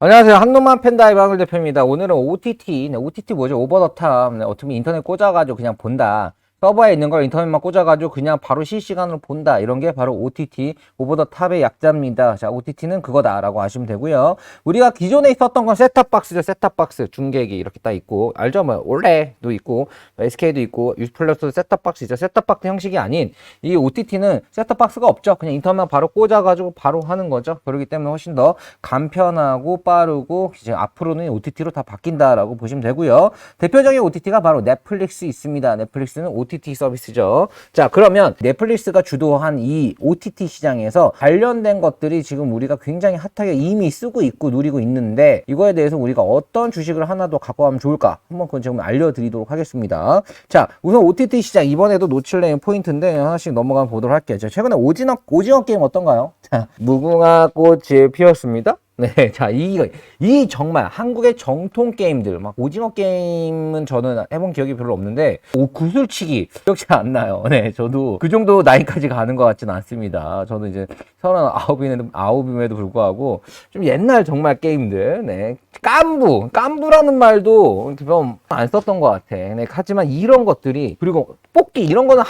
안녕하세요. 한노만 팬다이브 한글 대표입니다. 오늘은 OTT, OTT 뭐죠? 오버 더 탑. 어떻게 보면 인터넷 꽂아가지고 그냥 본다. 서버에 있는 걸 인터넷만 꽂아가지고 그냥 바로 실시간으로 본다. 이런 게 바로 OTT, 오버 더 탑의 약자입니다. 자, OTT는 그거다라고 아시면 되고요. 우리가 기존에 있었던 건 셋탑박스죠. 셋탑박스, 중계기 이렇게 딱 있고, 알죠? 뭐 올레도 있고, SK도 있고, 유플러스도 셋탑박스죠. 셋탑박스 형식이 아닌 이 OTT는 셋탑박스가 없죠. 그냥 인터넷만 바로 꽂아가지고 바로 하는 거죠. 그렇기 때문에 훨씬 더 간편하고 빠르고 이제 앞으로는 OTT로 다 바뀐다라고 보시면 되고요. 대표적인 OTT가 바로 넷플릭스 있습니다. 넷플릭스는 OTT 서비스죠. 자, 그러면 넷플릭스가 주도한 이 OTT 시장에서 관련된 것들이 지금 우리가 굉장히 핫하게 이미 쓰고 있고 누리고 있는데 이거에 대해서 우리가 어떤 주식을 하나 더 갖고 가면 좋을까? 한번 그건 지금 알려드리도록 하겠습니다. 자, 우선 OTT 시장 이번에도 놓칠래는 포인트인데 하나씩 넘어가 보도록 할게요. 자, 최근에 오징어 게임 어떤가요? 자, 무궁화 꽃이 피었습니다. 네, 자, 이 정말 한국의 정통 게임들, 막 오징어 게임은 저는 해본 기억이 별로 없는데, 구슬치기, 기억이 안 나요. 네, 저도 그 정도 나이까지 가는 것 같지는 않습니다. 저는 이제 39임에도 불구하고, 좀 옛날 정말 게임들, 네. 깐부라는 말도 좀 안 썼던 것 같아. 네, 하지만 이런 것들이, 그리고 뽑기 이런 거는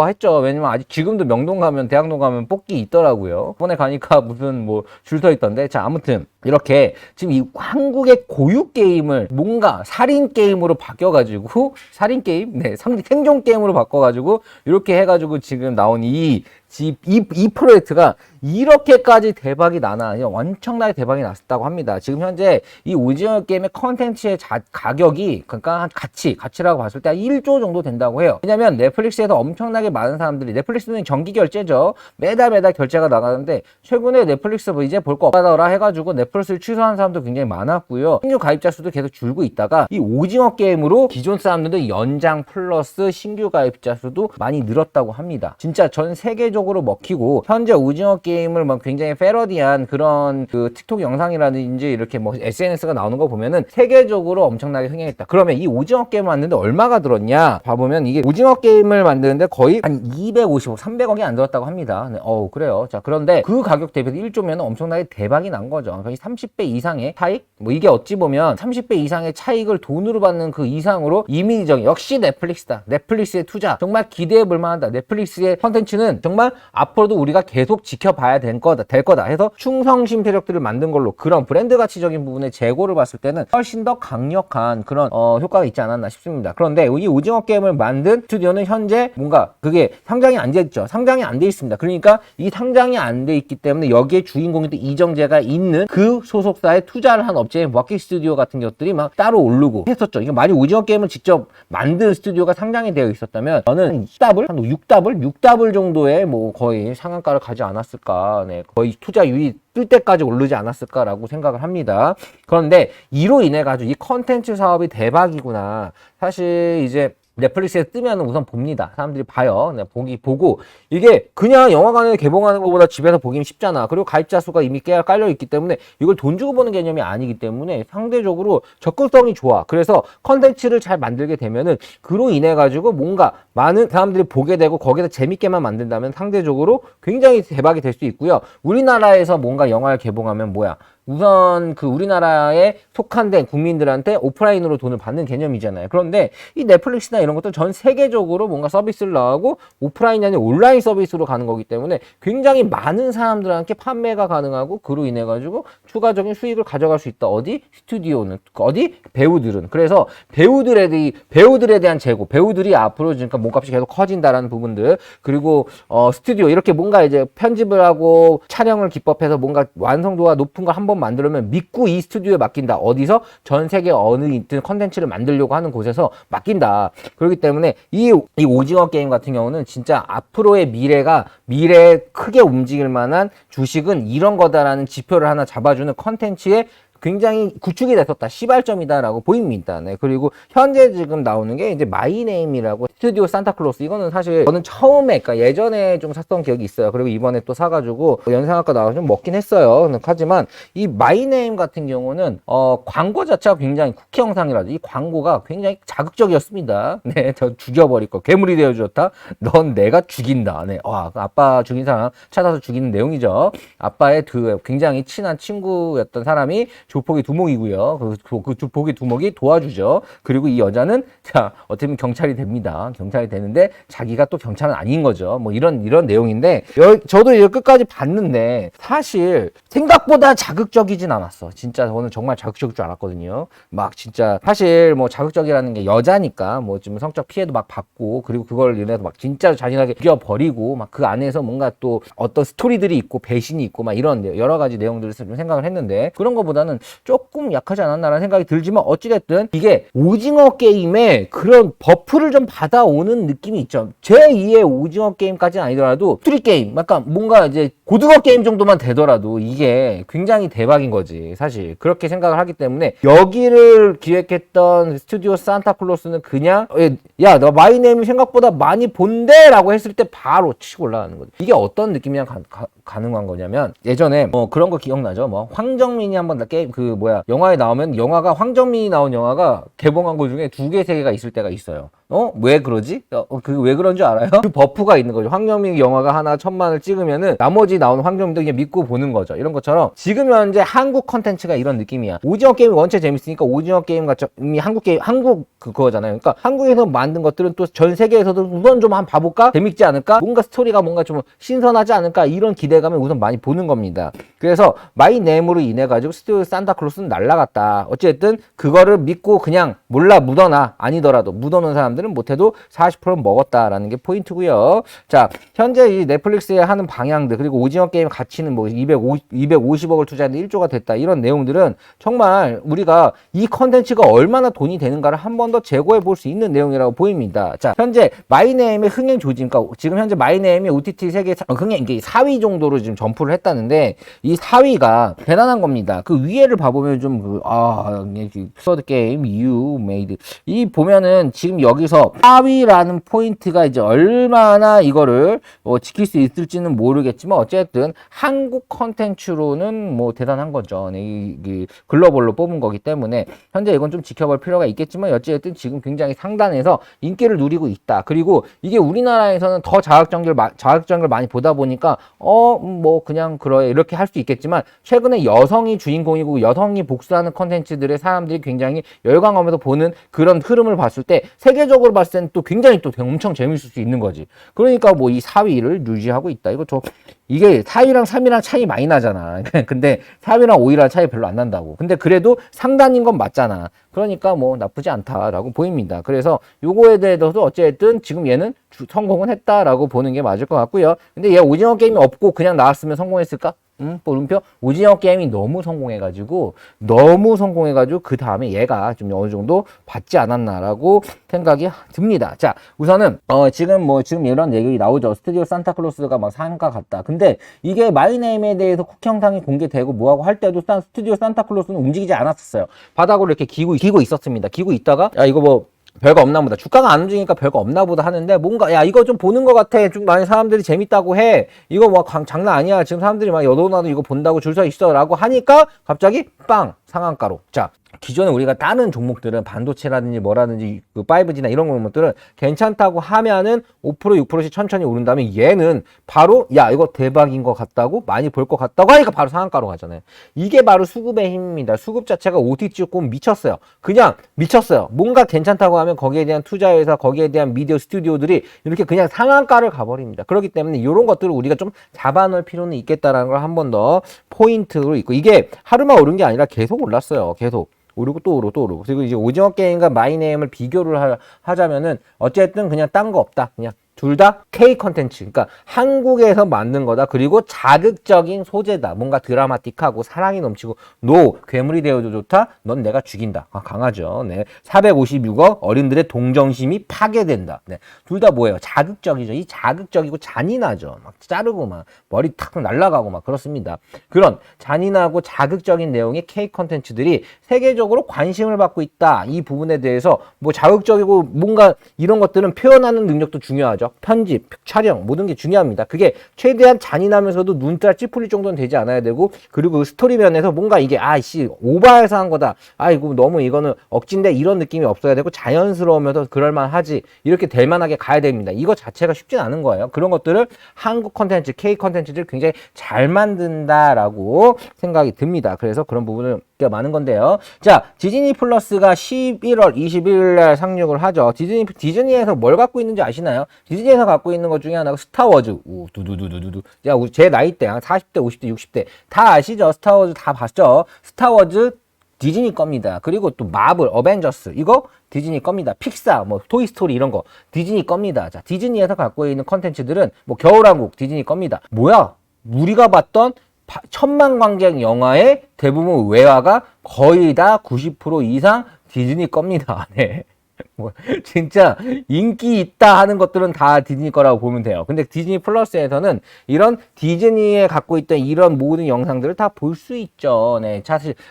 했죠. 왜냐면 아직 지금도 명동 가면, 대학로 가면 뽑기 있더라고요. 이번에 가니까 무슨 뭐 줄 서 있던데. 자, 아무튼 이렇게 지금 이 한국의 고유 게임을 뭔가 살인 게임으로 바뀌어가지고 살인 게임, 네, 생존 게임으로 바꿔가지고 이렇게 해가지고 지금 나온 이 프로젝트가 이렇게까지 대박이 나나 엄청나게 대박이 났었다고 합니다. 지금 현재 이 오징어 게임의 컨텐츠의 가격이 그러니까 한 가치라고 봤을 때 한 1조 정도 된다고 해요. 왜냐면 넷플릭스에서 엄청나게 많은 사람들이 넷플릭스는 정기 결제죠. 매달 결제가 나가는데 최근에 넷플릭스 뭐 이제 볼 거 없다더라 해가지고 넷플릭스를 취소한 사람도 굉장히 많았고요. 신규 가입자 수도 계속 줄고 있다가 이 오징어 게임으로 기존 사람들도 연장 플러스 신규 가입자 수도 많이 늘었다고 합니다. 진짜 전 세계적으로 먹히고 현재 오징어 게임을 막 굉장히 패러디한 그런 그 틱톡 영상이라든지 이렇게 뭐 SNS가 나오는 거 보면은 세계적으로 엄청나게 흥행했다. 그러면 이 오징어 게임을 만드는데 얼마가 들었냐? 봐보면 이게 오징어 게임을 만드는데 거의 한 250억, 300억이 안 들었다고 합니다. 네, 그래요. 자, 그런데 그 가격 대비해서 1조면 엄청나게 대박이 난 거죠. 30배 이상의 차익? 뭐 이게 어찌 보면 30배 이상의 차익을 돈으로 받는 그 이상으로 이미지적인 역시 넷플릭스다. 넷플릭스의 투자 정말 기대해 볼 만하다. 넷플릭스의 컨텐츠는 정말 앞으로도 우리가 계속 지켜봐야 될 거다 해서 충성심 세력들을 만든 걸로 그런 브랜드 가치적인 부분의 재고를 봤을 때는 훨씬 더 강력한 그런 효과가 있지 않았나 싶습니다. 그런데 이 오징어 게임을 만든 스튜디오는 현재 뭔가 그게 상장이 안 돼 있죠. 상장이 안 돼 있습니다. 그러니까 이 상장이 안 돼 있기 때문에 여기에 주인공이 또 이정재가 있는 그 소속사에 투자를 한 업체인 워키 스튜디오 같은 것들이 막 따로 오르고 했었죠. 이거 만약 오징어 게임을 직접 만든 스튜디오가 상장이 되어 있었다면 저는 6더블 정도의 뭐 거의 상한가를 가지 않았을까. 네, 거의 투자율이 뜰 때까지 오르지 않았을까라고 생각을 합니다. 그런데 이로 인해 가지고 이 컨텐츠 사업이 대박이구나. 사실 이제 넷플릭스에 뜨면 우선 봅니다. 사람들이 봐요. 네, 보고 이게 그냥 영화관에 개봉하는 것보다 집에서 보기 쉽잖아. 그리고 가입자 수가 이미 깔려 있기 때문에 이걸 돈 주고 보는 개념이 아니기 때문에 상대적으로 접근성이 좋아. 그래서 컨텐츠를 잘 만들게 되면은 그로 인해 가지고 뭔가 많은 사람들이 보게 되고 거기서 재밌게만 만든다면 상대적으로 굉장히 대박이 될 수 있고요. 우리나라에서 뭔가 영화를 개봉하면 우선 그 우리나라에 속한 국민들한테 오프라인으로 돈을 받는 개념이잖아요. 그런데 이 넷플릭스나 이런 것도 전 세계적으로 뭔가 서비스를 나가고 오프라인이 아닌 온라인 서비스로 가는 거기 때문에 굉장히 많은 사람들한테 판매가 가능하고 그로 인해 가지고 추가적인 수익을 가져갈 수 있다. 어디? 스튜디오는 어디? 배우들은. 그래서 배우들에 대한 재고, 배우들이 앞으로 그러니까 몸값이 계속 커진다라는 부분들, 그리고 스튜디오 이렇게 뭔가 이제 편집을 하고 촬영을 기법해서 뭔가 완성도가 높은 걸 한번 만들면 믿고 이 스튜디오에 맡긴다. 어디서? 전 세계 어느 있든 컨텐츠를 만들려고 하는 곳에서 맡긴다. 그렇기 때문에 이 오징어 게임 같은 경우는 진짜 앞으로의 미래에 크게 움직일 만한 주식은 이런 거다라는 지표를 하나 잡아주는 컨텐츠의 굉장히 구축이 됐었다. 시발점이다라고 보입니다. 네. 그리고 현재 지금 나오는 게 이제 마이네임이라고 스튜디오 산타클로스. 이거는 사실 저는 처음에, 그러니까 예전에 좀 샀던 기억이 있어요. 그리고 이번에 또 사가지고 연상학과 나와서 좀 먹긴 했어요. 하지만 이 마이네임 같은 경우는 광고 자체가 굉장히 쿠키 영상이라도 이 광고가 굉장히 자극적이었습니다. 네, 저 죽여버릴 거. 괴물이 되어주었다. 넌 내가 죽인다. 네, 아빠 죽인 사람 찾아서 죽이는 내용이죠. 아빠의 그 굉장히 친한 친구였던 사람이 조폭이 두목이고요. 그 조폭이 두목이 도와주죠. 그리고 이 여자는 자 어떻게 보면 경찰이 됩니다. 경찰이 되는데 자기가 또 경찰은 아닌 거죠. 뭐 이런 내용인데 저도 이거 끝까지 봤는데 사실 생각보다 자극적이진 않았어. 진짜 저는 정말 자극적일 줄 알았거든요. 막 진짜 사실 뭐 자극적이라는 게 여자니까 뭐 좀 성적 피해도 막 받고 그리고 그걸 인해서 막 진짜로 잔인하게 죽여버리고 막 그 안에서 뭔가 또 어떤 스토리들이 있고 배신이 있고 막 이런 여러 가지 내용들을 좀 생각을 했는데 그런 거보다는 조금 약하지 않았나라는 생각이 들지만 어찌됐든 이게 오징어 게임에 그런 버프를 좀 받아오는 느낌이 있죠. 제2의 오징어 게임까지는 아니더라도 스트릿 게임 약간 뭔가 이제 고등어 게임 정도만 되더라도 이게 굉장히 대박인 거지 사실. 그렇게 생각을 하기 때문에 여기를 기획했던 스튜디오 산타클로스는 그냥 야 너 마이네임이 생각보다 많이 본데? 라고 했을 때 바로 치고 올라가는 거지. 이게 어떤 느낌이랑 가능한 거냐면 예전에 뭐 그런 거 기억나죠? 뭐 황정민이 한번 게임 영화에 나오면 영화가 황정민이 나온 영화가 개봉한 거 중에 2개, 3개가 있을 때가 있어요. 왜 그러지? 왜 그런 줄 알아요? 그 버프가 있는 거죠. 황정민 영화가 하나 1,000만을 찍으면은 나머지 나오는 황정민도 그냥 믿고 보는 거죠. 이런 것처럼 지금 현재 한국 컨텐츠가 이런 느낌이야. 오징어 게임이 원체 재밌으니까 오징어 게임 같이 한국 그거잖아요. 그러니까 한국에서 만든 것들은 또 전 세계에서도 우선 좀 한번 봐볼까? 재밌지 않을까? 뭔가 스토리가 뭔가 좀 신선하지 않을까? 이런 기대감을 우선 많이 보는 겁니다. 그래서 마이 네임으로 인해 가지고 스튜디오 산타클로스는 날라갔다. 어쨌든 그거를 믿고 그냥 몰라 묻어놔. 아니더라도 묻어놓은 사람들은 못해도 40%는 먹었다라는 게 포인트고요. 자, 현재 이 넷플릭스에 하는 방향들 그리고 오징어 게임 가치는 뭐 250억을 투자했는데 1조가 됐다. 이런 내용들은 정말 우리가 이 컨텐츠가 얼마나 돈이 되는가를 한 번 더 재고해 볼 수 있는 내용이라고 보입니다. 자, 현재 마이네임의 흥행 조짐, 그러니까 지금 현재 마이네임이 OTT 세계 흥행 4위 정도로 지금 점프를 했다는데 이 4위가 대단한 겁니다. 그 위에를 봐보면 좀 서드 게임 you made 이 보면은 지금 여기서 4위라는 포인트가 이제 얼마나 이거를 지킬 수 있을지는 모르겠지만 어쨌든 한국 컨텐츠로는 뭐 대단한 거죠. 이 글로벌로 뽑은 거기 때문에 현재 이건 좀 지켜볼 필요가 있겠지만 어쨌든 지금 굉장히 상단에서 인기를 누리고 있다. 그리고 이게 우리나라에서는 더 자극적인 걸 많이 보다 보니까 뭐 그냥 그래 이렇게 할 수 있겠지만 최근에 여성이 주인공이고 여성이 복수하는 컨텐츠들의 사람들이 굉장히 열광하면서 보는 그런 흐름을 봤을 때 세계적으로 봤을 때는 또 굉장히 또 엄청 재밌을 수 있는 거지. 그러니까 뭐 이 4위를 유지하고 있다. 이게 4위랑 3위랑 차이 많이 나잖아. 근데 4위랑 5위랑 차이 별로 안 난다고. 근데 그래도 상단인 건 맞잖아. 그러니까 뭐 나쁘지 않다라고 보입니다. 그래서 요거에 대해서도 어쨌든 지금 얘는 성공은 했다라고 보는 게 맞을 것 같고요. 근데 얘 오징어 게임이 없고 그냥 나왔으면 성공했을까? 물음표. 오징어 게임이 너무 성공해가지고 그 다음에 얘가 좀 어느 정도 받지 않았나라고 생각이 듭니다. 자, 우선은 지금 이런 얘기 나오죠. 스튜디오 산타클로스가 막 상가 같다. 근데 이게 마이네임에 대해서 쿡 영상이 공개되고 뭐하고 할 때도 스튜디오 산타클로스는 움직이지 않았었어요. 바닥으로 이렇게 기고 있었습니다. 기고 있다가 야 이거 뭐 별거 없나 보다. 주가가 안 움직이니까 별거 없나 보다 하는데 뭔가 야 이거 좀 보는 것 같아. 좀 많이 사람들이 재밌다고 해. 이거 뭐 장난 아니야. 지금 사람들이 막 여도나도 이거 본다고 줄 서 있어 라고 하니까 갑자기 빵 상한가로. 자, 기존에 우리가 다른 종목들은 반도체라든지 뭐라든지 그 5G나 이런 종목들은 괜찮다고 하면은 5% 6%씩 천천히 오른 다음에 얘는 바로 야 이거 대박인 것 같다고 많이 볼 것 같다고 하니까 바로 상한가로 가잖아요. 이게 바로 수급의 힘입니다. 수급 자체가 OTT 조금 미쳤어요. 그냥 미쳤어요. 뭔가 괜찮다고 하면 거기에 대한 투자회사 거기에 대한 미디어 스튜디오들이 이렇게 그냥 상한가를 가버립니다. 그렇기 때문에 이런 것들을 우리가 좀 잡아놓을 필요는 있겠다라는 걸 한 번 더 포인트로 있고 이게 하루만 오른 게 아니라 계속 올랐어요. 계속. 오르고 또 오르고 또 오르고. 그리고 이제 오징어 게임과 마이네임을 비교를 하자면은 어쨌든 그냥 딴 거 없다. 그냥 둘 다 K 컨텐츠. 그러니까 한국에서 만든 거다. 그리고 자극적인 소재다. 뭔가 드라마틱하고 사랑이 넘치고 괴물이 되어도 좋다. 넌 내가 죽인다. 강하죠. 네. 456억 어린들의 동정심이 파괴된다. 네. 둘 다 뭐예요? 자극적이죠. 이 자극적이고 잔인하죠. 막 자르고 막 머리 탁 날아가고 막 그렇습니다. 그런 잔인하고 자극적인 내용의 K 컨텐츠들이 세계적으로 관심을 받고 있다. 이 부분에 대해서 뭐 자극적이고 뭔가 이런 것들은 표현하는 능력도 중요하죠. 편집, 촬영 모든 게 중요합니다. 그게 최대한 잔인하면서도 눈살 찌푸릴 정도는 되지 않아야 되고 그리고 스토리 면에서 뭔가 이게 오버해서 한 거다. 아이고 너무 이거는 억진데 이런 느낌이 없어야 되고 자연스러우면서 그럴만하지. 이렇게 될 만하게 가야 됩니다. 이거 자체가 쉽진 않은 거예요. 그런 것들을 한국 컨텐츠, K 컨텐츠들 굉장히 잘 만든다라고 생각이 듭니다. 그래서 그런 부분을 인기가 많은 건데요. 자, 디즈니 플러스가 11월 21일 날 상륙을 하죠. 디즈니에서 뭘 갖고 있는지 아시나요? 디즈니에서 갖고 있는 것 중에 하나가 스타워즈. 두두두두두두. 자, 제 나이대, 40대, 50대, 60대. 다 아시죠? 스타워즈 다 봤죠? 스타워즈 디즈니 겁니다. 그리고 또 마블, 어벤져스 이거 디즈니 겁니다. 픽사, 뭐 토이스토리 이런 거 디즈니 겁니다. 자, 디즈니에서 갖고 있는 컨텐츠들은 뭐 겨울왕국 디즈니 겁니다. 뭐야? 우리가 봤던 천만 관객 영화의 대부분 외화가 거의 다 90% 이상 디즈니 겁니다. 네. 뭐 진짜 인기 있다 하는 것들은 다 디즈니 거라고 보면 돼요. 근데 디즈니 플러스에서는 이런 디즈니에 갖고 있던 이런 모든 영상들을 다 볼 수 있죠. 네,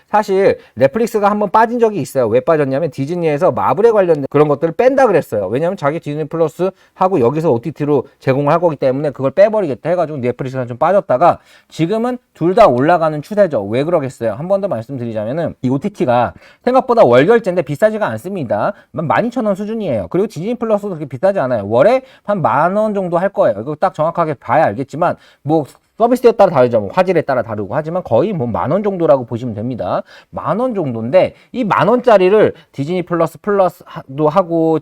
사실 넷플릭스가 한번 빠진 적이 있어요. 왜 빠졌냐면 디즈니에서 마블에 관련된 그런 것들을 뺀다 그랬어요. 왜냐면 자기 디즈니 플러스 하고 여기서 OTT로 제공을 할 거기 때문에 그걸 빼버리겠다 해가지고 넷플릭스가 좀 빠졌다가 지금은 둘 다 올라가는 추세죠. 왜 그러겠어요? 한 번 더 말씀드리자면은 이 OTT가 생각보다 월 결제인데 비싸지가 않습니다. 12,000원 수준이에요. 그리고 디즈니 플러스도 그렇게 비싸지 않아요. 월에 한 10,000원 정도 할 거예요. 이거 딱 정확하게 봐야 알겠지만 뭐 서비스에 따라 다르죠. 뭐 화질에 따라 다르고 하지만 거의 뭐 10,000원 정도라고 보시면 됩니다. 10,000원 정도인데 이 10,000원짜리를 디즈니 플러스도 하고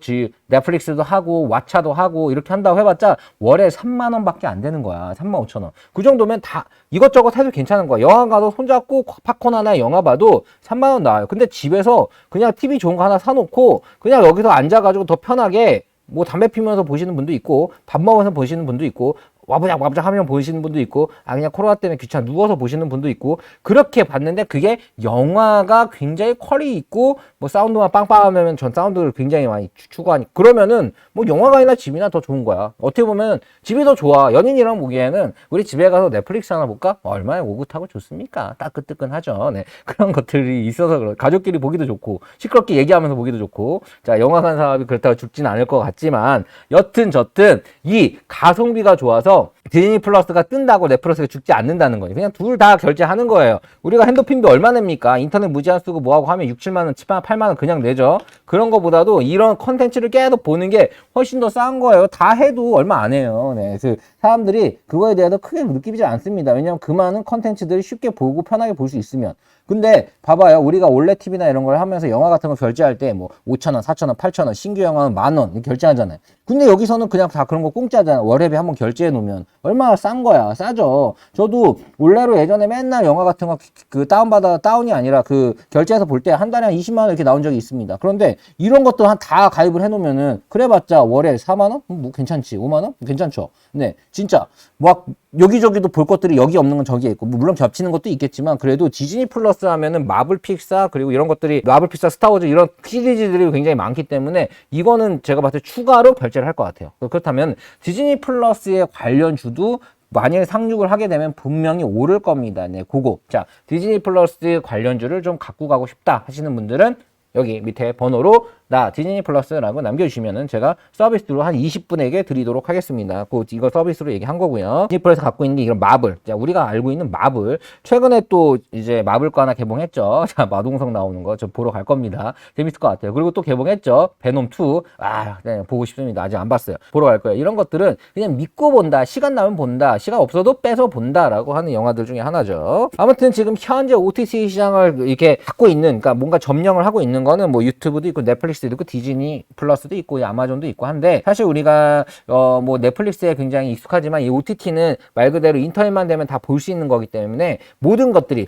넷플릭스도 하고 왓챠도 하고 이렇게 한다고 해봤자 월에 30,000원밖에 안 되는 거야. 35,000원. 그 정도면 다 이것저것 해도 괜찮은 거야. 영화 가도 손잡고 팝콘 하나 영화 봐도 30,000원 나와요. 근데 집에서 그냥 TV 좋은 거 하나 사놓고 그냥 여기서 앉아가지고 더 편하게 뭐 담배 피면서 보시는 분도 있고 밥 먹으면서 보시는 분도 있고 와부작 하면 보시는 분도 있고 그냥 코로나 때문에 귀찮아 누워서 보시는 분도 있고 그렇게 봤는데 그게 영화가 굉장히 퀄이 있고 뭐 사운드만 빵빵하면 전 사운드를 굉장히 많이 추구하니 그러면은 뭐 영화관이나 집이나 더 좋은 거야. 어떻게 보면 집이 더 좋아. 연인이랑 보기에는 우리 집에 가서 넷플릭스 하나 볼까? 얼마나 오긋하고 좋습니까? 따끈따끈하죠. 네. 그런 것들이 있어서 그래. 가족끼리 보기도 좋고 시끄럽게 얘기하면서 보기도 좋고 자 영화관 사업이 그렇다고 죽진 않을 것 같지만 여튼 저튼 이 가성비가 좋아서 디즈니 플러스가 뜬다고 넷플릭스가 죽지 않는다는 거예요. 그냥 둘 다 결제하는 거예요. 우리가 핸드폰비 얼마 냅니까? 인터넷 무제한 쓰고 뭐하고 하면 6, 7만원, 7만원, 8만원 그냥 내죠. 그런 거보다도 이런 컨텐츠를 계속 보는 게 훨씬 더 싼 거예요. 다 해도 얼마 안 해요. 네. 그래서 사람들이 그거에 대해서 크게 느끼지 않습니다. 왜냐하면 그 많은 컨텐츠들을 쉽게 보고 편하게 볼 수 있으면. 근데 봐봐요. 우리가 올레 TV나 이런 걸 하면서 영화 같은 거 결제할 때 뭐 5,000원, 4,000원, 8,000원, 신규 영화는 10,000원 결제하잖아요. 근데 여기서는 그냥 다 그런 거 공짜잖아. 월회비 한번 결제해 놓으면 얼마나 싼 거야. 싸죠. 저도 올레로 예전에 맨날 영화 같은 거 그 다운이 아니라 그 결제해서 볼 때 한 달에 한 20만 원 이렇게 나온 적이 있습니다. 그런데 이런 것도 한 다 가입을 해 놓으면은 그래봤자 월에 4만 원? 뭐 괜찮지. 5만 원? 괜찮죠. 네, 진짜 막 여기저기도 볼 것들이 여기 없는 건 저기에 있고 물론 겹치는 것도 있겠지만 그래도 디즈니 플러스 하면은 마블 픽사 그리고 이런 것들이 마블 픽사 스타워즈 이런 시리즈들이 굉장히 많기 때문에 이거는 제가 봤을 때 추가로 결제를 할 것 같아요. 그렇다면 디즈니 플러스의 관련주도 만약에 상륙을 하게 되면 분명히 오를 겁니다. 네, 그거. 자, 디즈니 플러스 관련주를 좀 갖고 가고 싶다 하시는 분들은 여기 밑에 번호로 나 디즈니 플러스라고 남겨주시면은 제가 서비스로 한 20분에게 드리도록 하겠습니다. 이거 서비스로 얘기한 거고요. 디즈니 플러스 갖고 있는 게 이런 마블. 자, 우리가 알고 있는 마블. 최근에 또 이제 마블 거 하나 개봉했죠. 자, 마동석 나오는 거 저 보러 갈 겁니다. 재밌을 것 같아요. 그리고 또 개봉했죠. 베놈 2. 네, 보고 싶습니다. 아직 안 봤어요. 보러 갈 거예요. 이런 것들은 그냥 믿고 본다. 시간 나면 본다. 시간 없어도 빼서 본다라고 하는 영화들 중에 하나죠. 아무튼 지금 현재 OTT 시장을 이렇게 갖고 있는, 그러니까 뭔가 점령을 하고 있는 거는 뭐 유튜브도 있고 넷플릭스도 있고 디즈니 플러스도 있고 아마존도 있고 한데 사실 우리가 뭐 넷플릭스에 굉장히 익숙하지만 이 OTT는 말 그대로 인터넷만 되면 다 볼 수 있는 거기 때문에 모든 것들이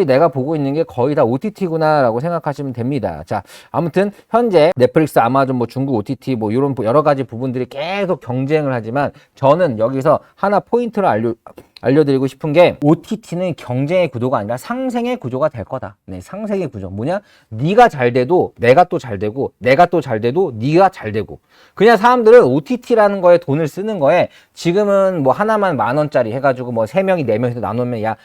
내가 보고 있는 게 거의 다 OTT구나라고 생각하시면 됩니다. 자, 아무튼 현재 넷플릭스, 아마존, 뭐 중국 OTT 뭐 이런 여러 가지 부분들이 계속 경쟁을 하지만 저는 여기서 하나 포인트를 알려드리고 싶은 게 OTT는 경쟁의 구도가 아니라 상생의 구조가 될 거다. 네, 상생의 구조. 뭐냐? 네가 잘 돼도 내가 또 잘 되고 내가 또 잘 돼도 네가 잘 되고 그냥 사람들은 OTT라는 거에 돈을 쓰는 거에 지금은 뭐 하나만 10,000원짜리 해가지고 뭐 3명이 4명이서 나누면 야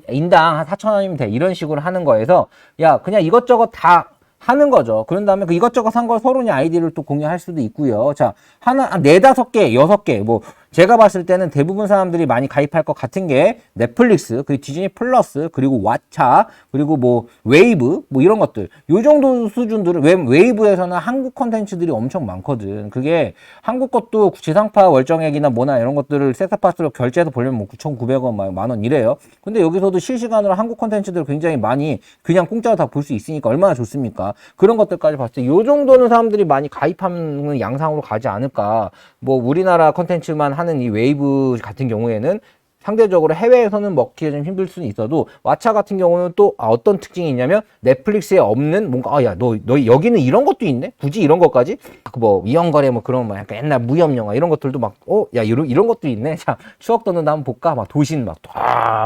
인당 한 4,000원이면 돼. 이런 식으로 하는 거에서 야 그냥 이것저것 다 하는 거죠. 그런 다음에 그 이것저것 산 걸 서로니 아이디를 또 공유할 수도 있고요. 자, 하나, 4, 5개, 6개, 뭐, 제가 봤을 때는 대부분 사람들이 많이 가입할 것 같은 게 넷플릭스, 그리고 디즈니 플러스, 그리고 왓챠, 그리고 뭐 웨이브, 뭐 이런 것들. 요 정도 수준들을, 웨이브에서는 한국 컨텐츠들이 엄청 많거든. 그게 한국 것도 지상파 월정액이나 뭐나 이런 것들을 셋탑박스로 결제해서 보려면 뭐 9,900원, 만원 이래요. 근데 여기서도 실시간으로 한국 컨텐츠들을 굉장히 많이 그냥 공짜로 다 볼 수 있으니까 얼마나 좋습니까? 그런 것들까지 봤을 때 요 정도는 사람들이 많이 가입하는 양상으로 가지 않을까. 뭐 우리나라 컨텐츠만 하는 이 웨이브 같은 경우에는 상대적으로 해외에서는 먹기가 좀 힘들 수는 있어도 왓챠 같은 경우는 또 어떤 특징이 있냐면 넷플릭스에 없는 뭔가 야 너 여기는 이런 것도 있네? 굳이 이런 것까지? 뭐 위험거래 뭐 그런 막 약간 옛날 무협 영화 이런 것들도 막 야 이런 것도 있네. 자 추억 돋는다 한번 볼까? 막 도신 막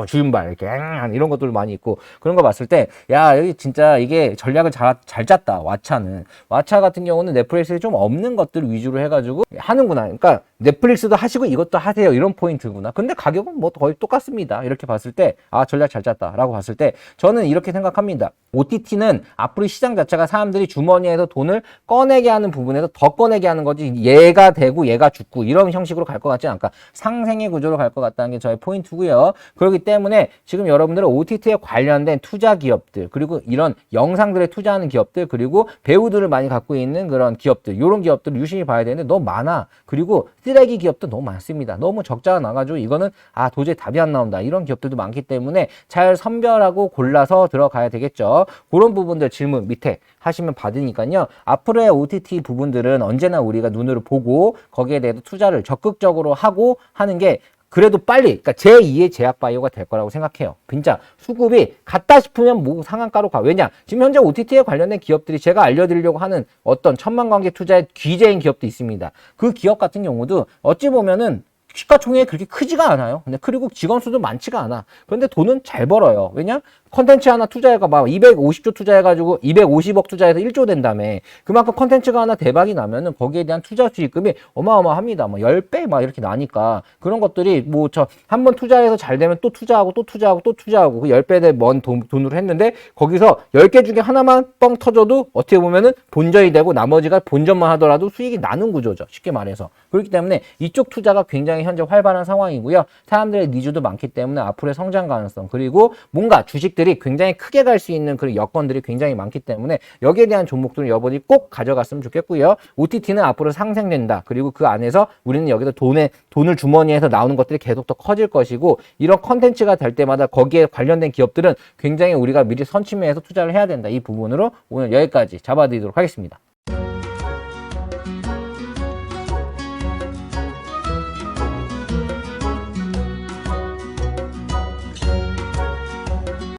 주윤발 이렇게 이런 것들도 많이 있고 그런 거 봤을 때 야 여기 진짜 이게 전략을 잘 짰다. 왓챠 같은 경우는 넷플릭스에 좀 없는 것들 위주로 해가지고 하는구나. 그러니까 넷플릭스도 하시고 이것도 하세요. 이런 포인트구나. 근데 가격은 뭐 거의 똑같습니다. 이렇게 봤을 때, 전략 잘 짰다. 라고 봤을 때, 저는 이렇게 생각합니다. OTT는 앞으로 시장 자체가 사람들이 주머니에서 돈을 꺼내게 하는 부분에서 더 꺼내게 하는 거지, 얘가 되고 얘가 죽고 이런 형식으로 갈 것 같지 않을까. 상생의 구조로 갈 것 같다는 게 저의 포인트고요. 그렇기 때문에 지금 여러분들은 OTT에 관련된 투자 기업들, 그리고 이런 영상들에 투자하는 기업들, 그리고 배우들을 많이 갖고 있는 그런 기업들, 이런 기업들을 유심히 봐야 되는데 너무 많아. 그리고 쓰레기 기업도 너무 많습니다. 너무 적자가 나가지고 이거는 도저히 답이 안 나온다. 이런 기업들도 많기 때문에 잘 선별하고 골라서 들어가야 되겠죠. 그런 부분들 질문 밑에 하시면 받으니까요. 앞으로의 OTT 부분들은 언제나 우리가 눈으로 보고 거기에 대해서 투자를 적극적으로 하고 하는 게 그래도 빨리, 그러니까 제2의 제약바이오가 될 거라고 생각해요. 진짜 수급이 갔다 싶으면 뭐 상한가로 가. 왜냐? 지금 현재 OTT에 관련된 기업들이 제가 알려드리려고 하는 어떤 천만관계 투자의 귀재인 기업도 있습니다. 그 기업 같은 경우도 어찌 보면은 시가총액이 그렇게 크지가 않아요. 근데 그리고 직원 수도 많지가 않아. 그런데 돈은 잘 벌어요. 왜냐? 컨텐츠 하나 투자해가 막 250조 투자해가지고 250억 투자해서 1조 된다며. 그만큼 컨텐츠가 하나 대박이 나면은 거기에 대한 투자 수익금이 어마어마합니다. 뭐 10배 막 이렇게 나니까. 그런 것들이 뭐 한 번 투자해서 잘 되면 또 투자하고 또 투자하고 또 투자하고 그 10배 먼 돈으로 했는데 거기서 10개 중에 하나만 뻥 터져도 어떻게 보면은 본전이 되고 나머지가 본전만 하더라도 수익이 나는 구조죠. 쉽게 말해서. 그렇기 때문에 이쪽 투자가 굉장히 현재 활발한 상황이고요. 사람들의 니즈도 많기 때문에 앞으로의 성장 가능성 그리고 뭔가 주식들이 굉장히 크게 갈 수 있는 그런 여건들이 굉장히 많기 때문에 여기에 대한 종목들은 여러분이 꼭 가져갔으면 좋겠고요. OTT는 앞으로 상생된다. 그리고 그 안에서 우리는 여기서 돈을 주머니에서 나오는 것들이 계속 더 커질 것이고 이런 컨텐츠가 될 때마다 거기에 관련된 기업들은 굉장히 우리가 미리 선침해서 투자를 해야 된다. 이 부분으로 오늘 여기까지 잡아드리도록 하겠습니다.